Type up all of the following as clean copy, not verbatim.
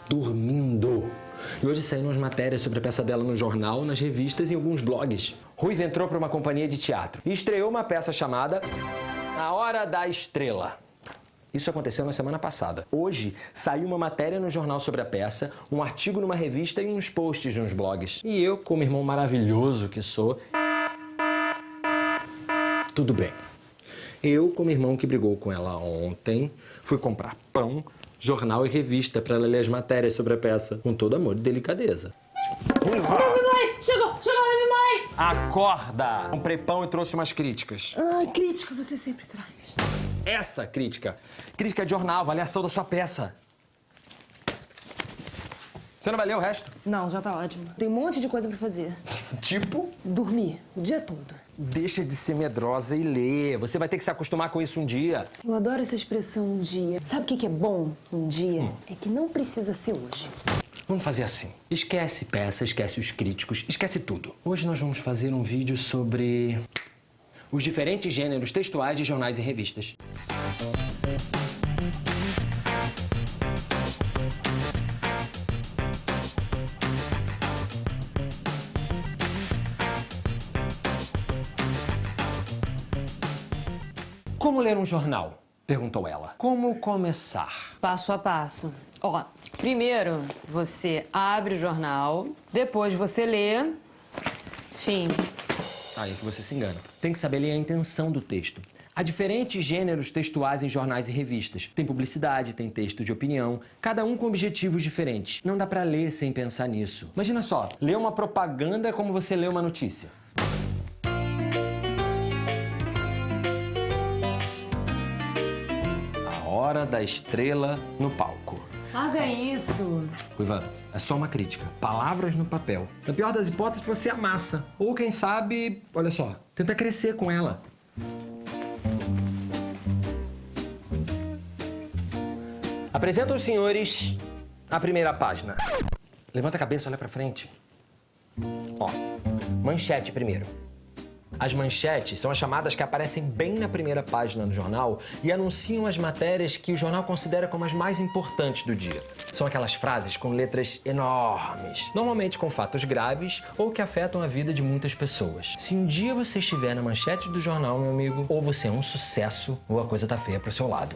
Dormindo. E hoje saíram as matérias sobre a peça dela no jornal, nas revistas e em alguns blogs. Ruiva entrou para uma companhia de teatro e estreou uma peça chamada A Hora da Estrela. Isso aconteceu na semana passada. Hoje saiu uma matéria no jornal sobre a peça, um artigo numa revista e uns posts nos blogs. E eu, como irmão maravilhoso que sou, tudo bem. Eu, como irmão que brigou com ela ontem, fui comprar pão, jornal e revista para ela ler as matérias sobre a peça, com todo amor e delicadeza. Mãe! Chegou, mãe! Acorda! Comprei pão e trouxe umas críticas. Ai, crítica você sempre traz. Essa crítica. Crítica de jornal, avaliação da sua peça. Você não vai ler o resto? Não, já tá ótimo. Tem um monte de coisa pra fazer. Tipo? Dormir o dia todo. Deixa de ser medrosa e lê. Você vai ter que se acostumar com isso um dia. Eu adoro essa expressão um dia. Sabe o que é bom um dia? É que não precisa ser hoje. Vamos fazer assim. Esquece peça, esquece os críticos, esquece tudo. Hoje nós vamos fazer um vídeo sobre os diferentes gêneros textuais de jornais e revistas. Como ler um jornal? Perguntou ela. Como começar? Passo a passo. Ó, primeiro você abre o jornal, depois você lê. Fim. Aí que você se engana. Tem que saber ler a intenção do texto. Há diferentes gêneros textuais em jornais e revistas. Tem publicidade, tem texto de opinião, cada um com objetivos diferentes. Não dá pra ler sem pensar nisso. Imagina só, ler uma propaganda é como você lê uma notícia. A Hora da Estrela no palco. Larga isso. Ruiva, é só uma crítica. Palavras no papel. Na pior das hipóteses, você amassa. Ou, quem sabe, olha só, tenta crescer com ela. Apresento aos senhores a primeira página. Levanta a cabeça, olha pra frente. Ó, manchete primeiro. As manchetes são as chamadas que aparecem bem na primeira página do jornal e anunciam as matérias que o jornal considera como as mais importantes do dia. São aquelas frases com letras enormes, normalmente com fatos graves ou que afetam a vida de muitas pessoas. Se um dia você estiver na manchete do jornal, meu amigo, ou você é um sucesso ou a coisa tá feia pro seu lado.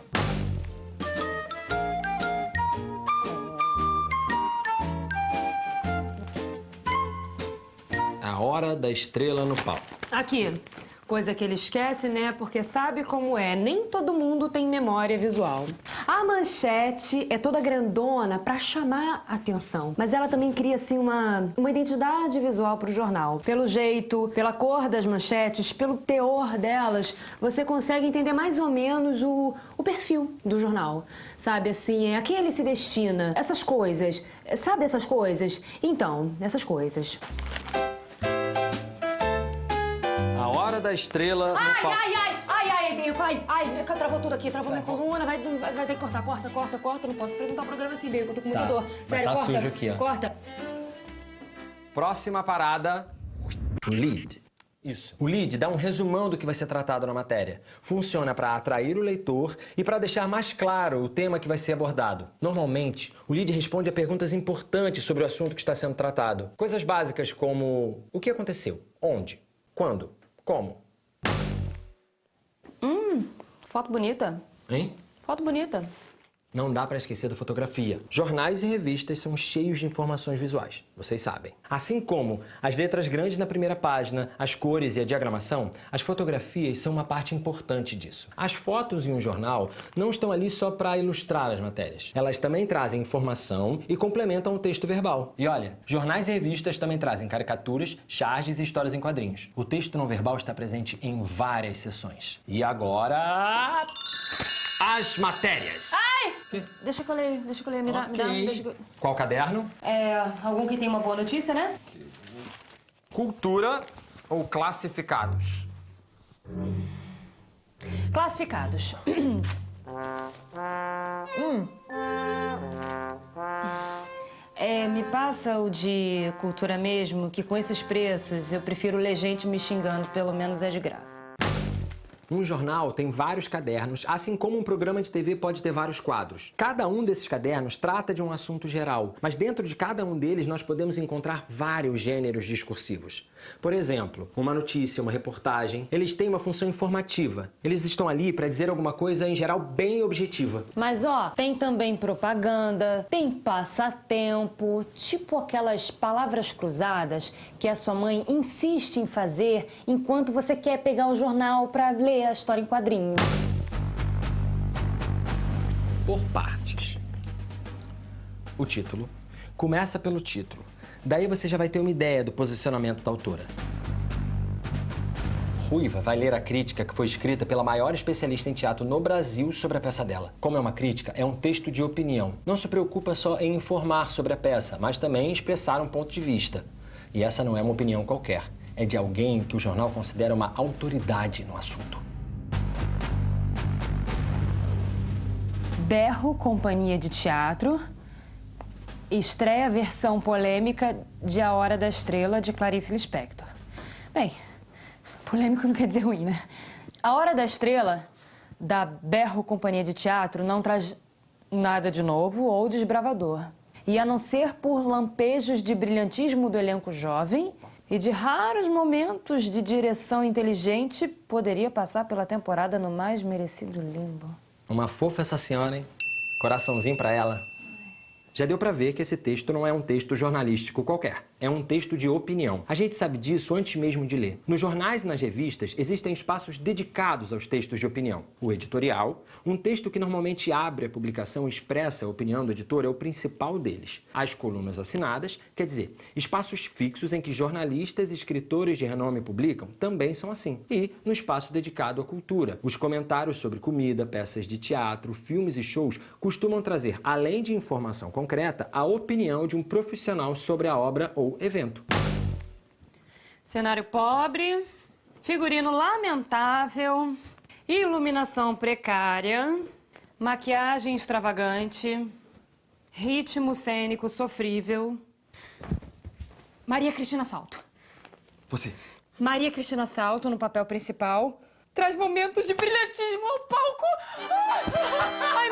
A Hora da Estrela no palco. Aqui, coisa que ele esquece, né? Porque sabe como é, nem todo mundo tem memória visual. A manchete é toda grandona pra chamar a atenção, mas ela também cria, assim, uma identidade visual pro jornal. Pelo jeito, pela cor das manchetes, pelo teor delas, você consegue entender mais ou menos o perfil do jornal. Sabe, assim, a quem ele se destina, essas coisas. Sabe essas coisas? Então, essas coisas. A Hora da Estrela no palco. Ai, travou tudo aqui, travou minha coluna, vai ter que cortar, corta, não posso apresentar o programa assim, Deco, eu tô com muita dor. Sério, tá corta, sujo aqui, ó. corta. Próxima parada, o lead. Isso. O lead dá um resumão do que vai ser tratado na matéria. Funciona para atrair o leitor e para deixar mais claro o tema que vai ser abordado. Normalmente, o lead responde a perguntas importantes sobre o assunto que está sendo tratado. Coisas básicas como o que aconteceu, onde, quando, como. Foto bonita. Hein? Foto bonita. Não dá para esquecer da fotografia. Jornais e revistas são cheios de informações visuais, vocês sabem. Assim como as letras grandes na primeira página, as cores e a diagramação, as fotografias são uma parte importante disso. As fotos em um jornal não estão ali só para ilustrar as matérias. Elas também trazem informação e complementam o texto verbal. E olha, jornais e revistas também trazem caricaturas, charges e histórias em quadrinhos. O texto não verbal está presente em várias seções. E agora... as matérias. Ai! Deixa que eu leio, me dá, deixa que eu... Qual caderno? Algum que tem uma boa notícia, né? Cultura ou classificados? Classificados. Me passa o de cultura mesmo, que com esses preços eu prefiro ler gente me xingando, pelo menos é de graça. Um jornal tem vários cadernos, assim como um programa de TV pode ter vários quadros. Cada um desses cadernos trata de um assunto geral, mas dentro de cada um deles nós podemos encontrar vários gêneros discursivos. Por exemplo, uma notícia, uma reportagem, eles têm uma função informativa. Eles estão ali para dizer alguma coisa, em geral, bem objetiva. Mas, ó, tem também propaganda, tem passatempo, tipo aquelas palavras cruzadas que a sua mãe insiste em fazer enquanto você quer pegar o jornal para ler a história em quadrinho. Por partes. O título. Começa pelo título. Daí você já vai ter uma ideia do posicionamento da autora. Ruiva vai ler a crítica que foi escrita pela maior especialista em teatro no Brasil sobre a peça dela. Como é uma crítica, é um texto de opinião. Não se preocupa só em informar sobre a peça, mas também em expressar um ponto de vista. E essa não é uma opinião qualquer. É de alguém que o jornal considera uma autoridade no assunto. Berro, companhia de teatro, estreia a versão polêmica de A Hora da Estrela, de Clarice Lispector. Bem, polêmico não quer dizer ruim, né? A Hora da Estrela, da Berro, companhia de teatro, não traz nada de novo ou desbravador. E a não ser por lampejos de brilhantismo do elenco jovem e de raros momentos de direção inteligente, poderia passar pela temporada no mais merecido limbo. Uma fofa essa senhora, hein? Coraçãozinho pra ela. Já deu pra ver que esse texto não é um texto jornalístico qualquer. É um texto de opinião. A gente sabe disso antes mesmo de ler. Nos jornais e nas revistas existem espaços dedicados aos textos de opinião. O editorial, um texto que normalmente abre a publicação e expressa a opinião do editor, é o principal deles. As colunas assinadas, quer dizer, espaços fixos em que jornalistas e escritores de renome publicam, também são assim. E no espaço dedicado à cultura. Os comentários sobre comida, peças de teatro, filmes e shows costumam trazer, além de informação concreta, a opinião de um profissional sobre a obra ou evento. Cenário pobre, figurino lamentável, iluminação precária, maquiagem extravagante, ritmo cênico sofrível. Maria Cristina Salto. Você. Maria Cristina Salto, no papel principal, traz momentos de brilhantismo ao palco. Ai,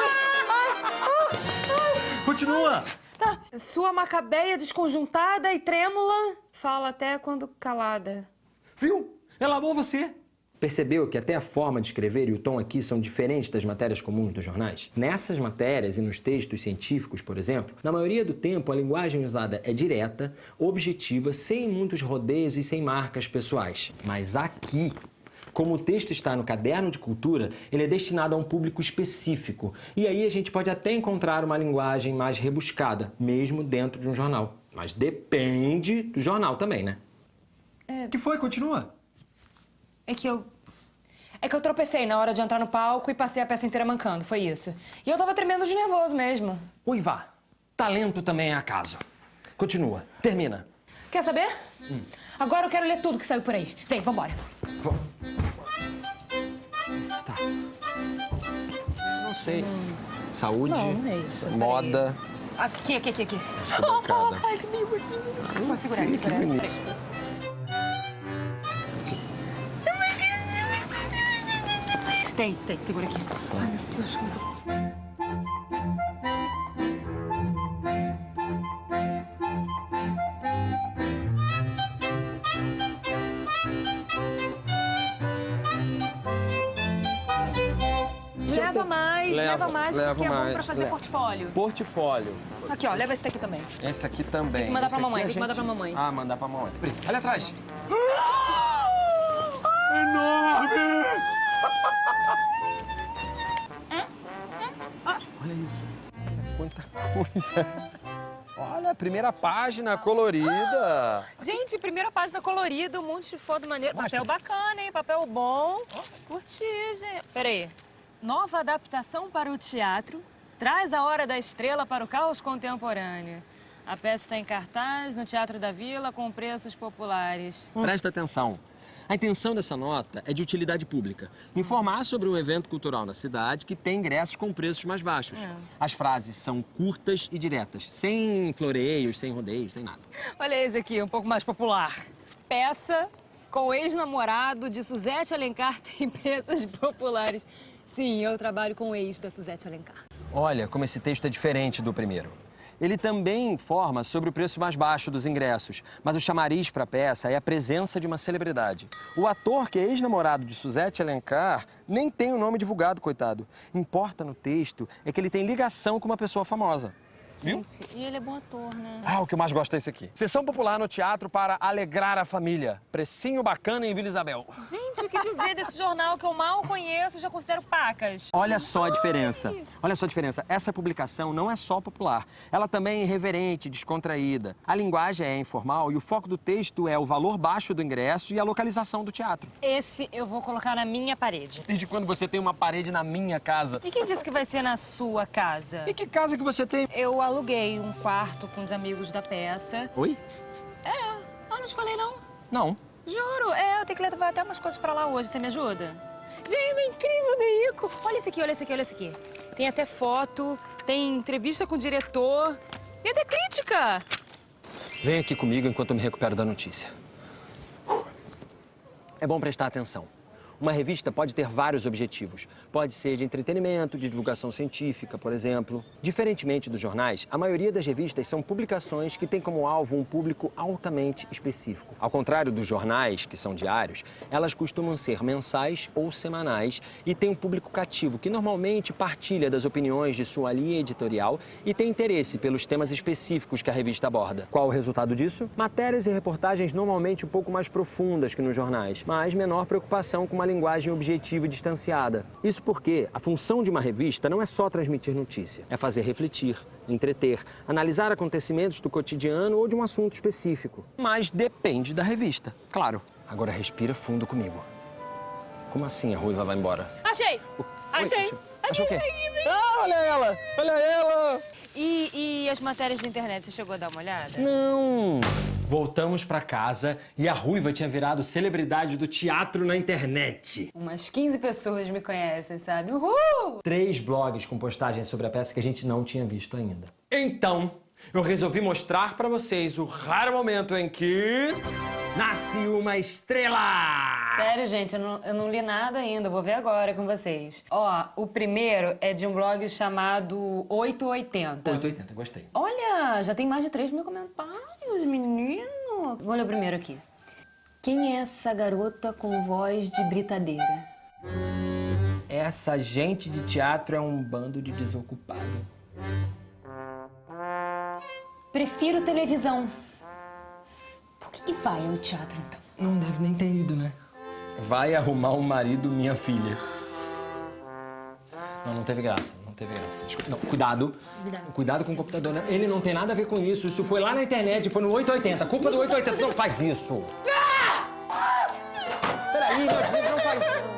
Continua! Tá. Sua macabeia desconjuntada e trêmula fala até quando calada. Viu? Ela amou você. Percebeu que até a forma de escrever e o tom aqui são diferentes das matérias comuns dos jornais? Nessas matérias e nos textos científicos, por exemplo, na maioria do tempo a linguagem usada é direta, objetiva, sem muitos rodeios e sem marcas pessoais. Mas aqui, como o texto está no caderno de cultura, ele é destinado a um público específico. E aí a gente pode até encontrar uma linguagem mais rebuscada, mesmo dentro de um jornal. Mas depende do jornal também, né? O que foi? Continua. É que eu tropecei na hora de entrar no palco e passei a peça inteira mancando, foi isso. E eu tava tremendo de nervoso mesmo. Uiva, talento também é acaso. Continua, termina. Quer saber? Agora eu quero ler tudo que saiu por aí. Vem, vambora. Tá. Não sei. Saúde, Não é isso, moda. Aqui. Arquibancada. Ai, que lindo aqui. Pode segurar, segura essa. Peraí. Tem, segura aqui. Ai, meu Deus. Leva mais, porque é bom pra fazer portfólio. Portfólio. Aqui, ó, leva esse daqui também. Esse aqui também. Tem que mandar Esse pra mamãe, aqui tem que mandar pra mamãe. Ah, mandar pra mamãe. Olha atrás. Enorme! Olha isso. Olha quanta coisa. Olha, a primeira página colorida. Gente, primeira página colorida, um monte de foto maneiro. Papel bacana, hein? Papel bom. Curti, gente. Peraí. Nova adaptação para o teatro traz A Hora da Estrela para o caos contemporâneo. A peça está em cartaz no Teatro da Vila com preços populares. Presta atenção. A intenção dessa nota é de utilidade pública. Informar sobre um evento cultural na cidade que tem ingressos com preços mais baixos. As frases são curtas e diretas, sem floreios, sem rodeios, sem nada. Olha esse aqui, um pouco mais popular. Peça Com o ex-namorado de Suzete Alencar tem peças populares. Sim, eu trabalho com o ex da Suzete Alencar. Olha como esse texto é diferente do primeiro. Ele também informa sobre o preço mais baixo dos ingressos, mas o chamariz para a peça é a presença de uma celebridade. O ator, que é ex-namorado de Suzete Alencar, nem tem o nome divulgado, coitado. Importa no texto é que ele tem ligação com uma pessoa famosa. Viu? Gente, e ele é bom ator, né? Ah, o que eu mais gosto é esse aqui. Sessão popular no teatro para alegrar a família. Precinho bacana em Vila Isabel. Gente, o que dizer desse jornal que eu mal conheço e já considero pacas? Olha só a diferença. Olha só a diferença. Essa publicação não é só popular. Ela também é irreverente, descontraída. A linguagem é informal e o foco do texto é o valor baixo do ingresso e a localização do teatro. Esse eu vou colocar na minha parede. Desde quando você tem uma parede na minha casa? E quem disse que vai ser na sua casa? E que casa que você tem? Eu aluguei um quarto com os amigos da peça. Oi? Eu não te falei, não. Não. Juro, eu tenho que levar até umas coisas pra lá hoje. Você me ajuda? Gente, é incrível, Deico. Olha esse aqui, olha esse aqui, olha esse aqui. Tem até foto, tem entrevista com o diretor, tem até crítica. Vem aqui comigo enquanto eu me recupero da notícia. É bom prestar atenção. Uma revista pode ter vários objetivos. Pode ser de entretenimento, de divulgação científica, por exemplo. Diferentemente dos jornais, a maioria das revistas são publicações que têm como alvo um público altamente específico. Ao contrário dos jornais, que são diários, elas costumam ser mensais ou semanais e têm um público cativo, que normalmente partilha das opiniões de sua linha editorial e tem interesse pelos temas específicos que a revista aborda. Qual o resultado disso? Matérias e reportagens normalmente um pouco mais profundas que nos jornais, mas menor preocupação com uma linguagem objetiva e distanciada. Isso porque a função de uma revista não é só transmitir notícia, é fazer refletir, entreter, analisar acontecimentos do cotidiano ou de um assunto específico. Mas depende da revista, claro. Agora respira fundo comigo. Como assim a Ruiva vai embora? Achei! Achei! Achou o quê? Ah, olha ela! Olha ela! E as matérias de internet, você chegou a dar uma olhada? Não! Voltamos pra casa e a Ruiva tinha virado celebridade do teatro na internet. Umas 15 pessoas me conhecem, sabe? Uhul! 3 blogs com postagens sobre a peça que a gente não tinha visto ainda. Então, eu resolvi mostrar pra vocês o raro momento em que nasce uma estrela! Sério, gente, eu não li nada ainda, vou ver agora com vocês. Ó, o primeiro é de um blog chamado 880. 880, gostei. Olha, já tem mais de 3 mil comentários, menino. Vou ler o primeiro aqui. Quem é essa garota com voz de britadeira? Essa gente de teatro é um bando de desocupado. Prefiro televisão. Por que vai ao teatro, então? Não deve nem ter ido, né? Vai arrumar um marido, minha filha. Não teve graça, não teve graça. Desculpa. Não, cuidado. Cuidado com o computador, né? Ele não tem nada a ver com isso. Isso foi lá na internet, foi no 880. Culpa do 880. Não faz isso. Peraí, meu filho, não faz isso.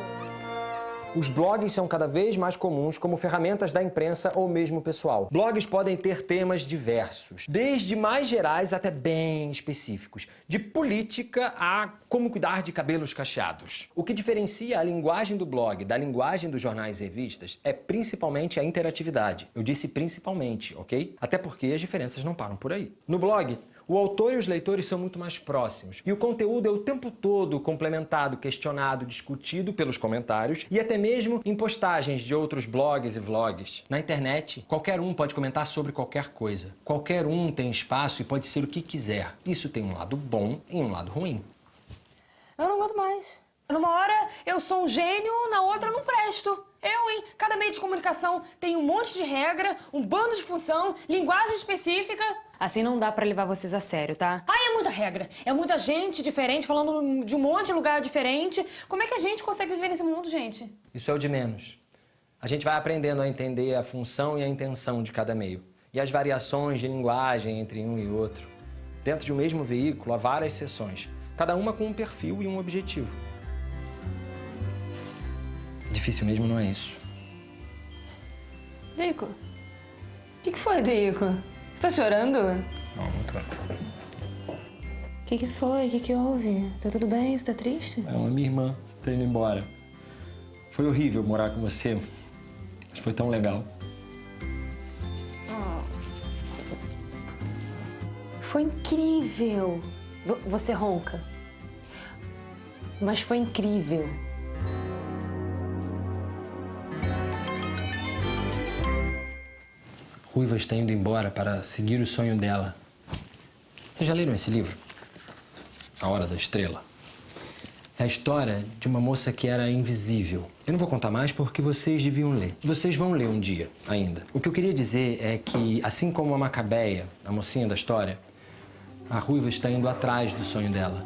Os blogs são cada vez mais comuns como ferramentas da imprensa ou mesmo pessoal. Blogs podem ter temas diversos, desde mais gerais até bem específicos, de política a como cuidar de cabelos cacheados. O que diferencia a linguagem do blog da linguagem dos jornais e revistas é principalmente a interatividade. Eu disse principalmente, ok? Até porque as diferenças não param por aí. No blog, o autor e os leitores são muito mais próximos e o conteúdo é o tempo todo complementado, questionado, discutido pelos comentários e até mesmo em postagens de outros blogs e vlogs. Na internet, qualquer um pode comentar sobre qualquer coisa. Qualquer um tem espaço e pode ser o que quiser. Isso tem um lado bom e um lado ruim. Eu não aguento mais. Numa hora eu sou um gênio, na outra eu não presto. Eu, hein? Cada meio de comunicação tem um monte de regra, um bando de função, linguagem específica. Assim não dá pra levar vocês a sério, tá? Ai, é muita regra. É muita gente diferente, falando de um monte de lugar diferente. Como é que a gente consegue viver nesse mundo, gente? Isso é o de menos. A gente vai aprendendo a entender a função e a intenção de cada meio. E as variações de linguagem entre um e outro. Dentro de um mesmo veículo, há várias seções. Cada uma com um perfil e um objetivo. Difícil mesmo não é isso. Deico? O que foi, Deico? Você tá chorando? Não, muito bem. O que foi? O que houve? Tá tudo bem? Você tá triste? É uma minha irmã, tá indo embora. Foi horrível morar com você, mas foi tão legal. Foi incrível. Você ronca? mas foi incrível. Ruiva está indo embora para seguir o sonho dela. Vocês já leram esse livro? A Hora da Estrela. É a história de uma moça que era invisível. Eu não vou contar mais porque vocês deviam ler. Vocês vão ler um dia ainda. O que eu queria dizer é que, assim como a Macabeia, a mocinha da história, a Ruiva está indo atrás do sonho dela.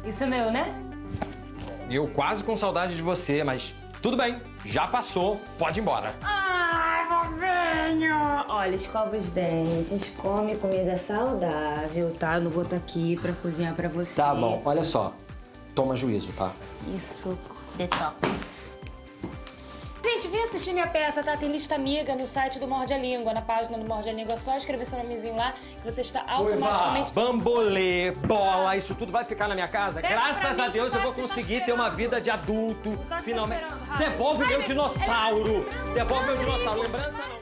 Isso é meu, né? Eu quase com saudade de você, mas tudo bem, já passou, pode ir embora. Ai, fofinho! Olha, escova os dentes, come comida saudável, tá? Eu não vou estar aqui pra cozinhar pra você. Tá bom, olha só, toma juízo, tá? Isso, detox. Gente, vem assistir minha peça, tá? Tem lista amiga no site do Morde a Língua, na página do Morde a Língua. É só escrever seu nomezinho lá que você está automaticamente... Bambolê, bola, isso tudo vai ficar na minha casa. Pega Graças pra a mim, Deus eu vou você tá conseguir ter uma vida de adulto, Tá te finalmente. esperando, Rafa. Devolve Vai, meu meu- dinossauro! Devolve meu dinossauro, lembrança não.